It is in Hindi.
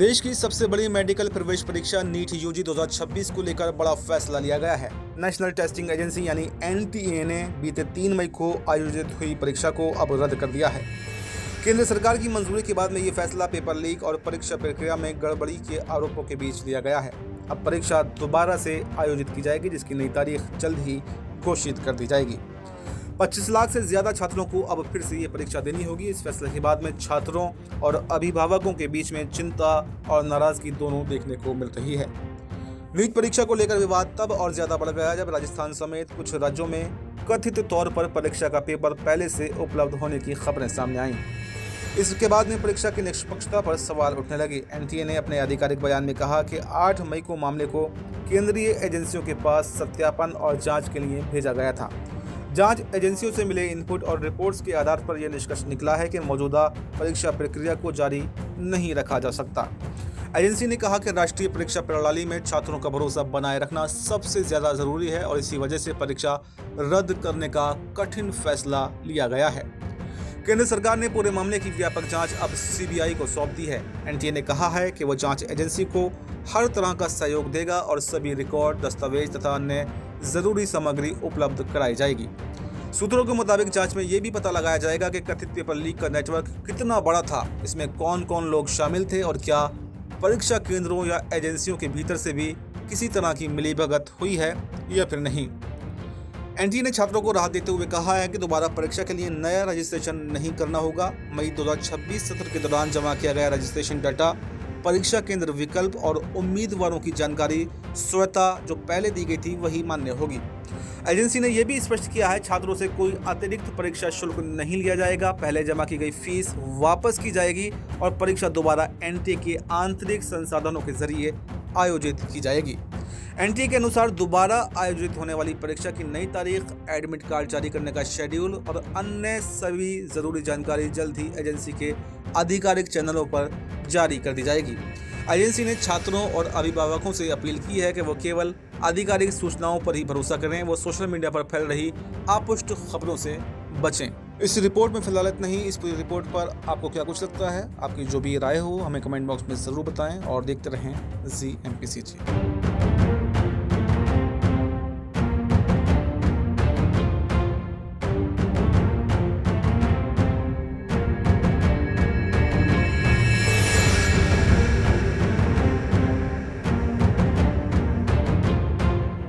देश की सबसे बड़ी मेडिकल प्रवेश परीक्षा नीट यूजी 2026 को लेकर बड़ा फैसला लिया गया है। नेशनल टेस्टिंग एजेंसी यानी एनटीए ने बीते 3 मई को आयोजित हुई परीक्षा को अब रद्द कर दिया है। केंद्र सरकार की मंजूरी के बाद में ये फैसला पेपर लीक और परीक्षा प्रक्रिया में गड़बड़ी के आरोपों के बीच लिया गया है। अब परीक्षा दोबारा से आयोजित की जाएगी, जिसकी नई तारीख जल्द ही घोषित कर दी जाएगी। 25 लाख से ज्यादा छात्रों को अब फिर से ये परीक्षा देनी होगी। इस फैसले के बाद में छात्रों और अभिभावकों के बीच में चिंता और नाराजगी दोनों देखने को मिल रही है। नीट परीक्षा को लेकर विवाद तब और ज्यादा बढ़ गया जब राजस्थान समेत कुछ राज्यों में कथित तौर पर परीक्षा का पेपर पहले से उपलब्ध होने की खबरें सामने आईं। इसके बाद में परीक्षा की निष्पक्षता पर सवाल उठने लगे। एनटीए ने अपने आधिकारिक बयान में कहा कि 8 मई को मामले को केंद्रीय एजेंसियों के पास सत्यापन और जांच के लिए भेजा गया था। जांच एजेंसियों से मिले इनपुट और रिपोर्ट्स के आधार पर यह निष्कर्ष निकला है कि मौजूदा परीक्षा प्रक्रिया को जारी नहीं रखा जा सकता। एजेंसी ने कहा कि राष्ट्रीय परीक्षा प्रणाली में छात्रों का भरोसा बनाए रखना सबसे ज्यादा जरूरी है और इसी वजह से परीक्षा रद्द करने का कठिन फैसला लिया गया है। केंद्र सरकार ने पूरे मामले की व्यापक जांच अब सीबीआई को सौंप दी है। एनटीए ने कहा है कि वो जांच एजेंसी को हर तरह का सहयोग देगा और सभी रिकॉर्ड, दस्तावेज तथा अन्य जरूरी सामग्री उपलब्ध कराई जाएगी। सूत्रों के मुताबिक जांच में ये भी पता लगाया जाएगा कि कथित पेपर लीक का नेटवर्क कितना बड़ा था, इसमें कौन कौन लोग शामिल थे और क्या परीक्षा केंद्रों या एजेंसियों के भीतर से भी किसी तरह की मिलीभगत हुई है या फिर नहीं। एनटीए ने छात्रों को राहत देते हुए कहा है कि दोबारा परीक्षा के लिए नया रजिस्ट्रेशन नहीं करना होगा। मई 2026 सत्र के दौरान जमा किया गया रजिस्ट्रेशन डाटा, परीक्षा केंद्र विकल्प और उम्मीदवारों की जानकारी स्वतः जो पहले दी गई थी वही मान्य होगी। एजेंसी ने यह भी स्पष्ट किया है छात्रों से कोई अतिरिक्त परीक्षा शुल्क नहीं लिया जाएगा। पहले जमा की गई फीस वापस की जाएगी और परीक्षा दोबारा एनटीए के आंतरिक संसाधनों के जरिए आयोजित की जाएगी। एनटीए के अनुसार दोबारा आयोजित होने वाली परीक्षा की नई तारीख, एडमिट कार्ड जारी करने का शेड्यूल और अन्य सभी जरूरी जानकारी जल्द ही एजेंसी के आधिकारिक चैनलों पर जारी कर दी जाएगी। एजेंसी ने छात्रों और अभिभावकों से अपील की है कि वो केवल आधिकारिक सूचनाओं पर ही भरोसा करें। वो सोशल मीडिया पर फैल रही अपुष्ट खबरों से बचें। इस रिपोर्ट में फिलहाल इतना ही। इस पूरी रिपोर्ट पर आपको क्या कुछ लगता है, आपकी जो भी राय हो हमें कमेंट बॉक्स में ज़रूर बताएं और देखते रहें ZMPCG।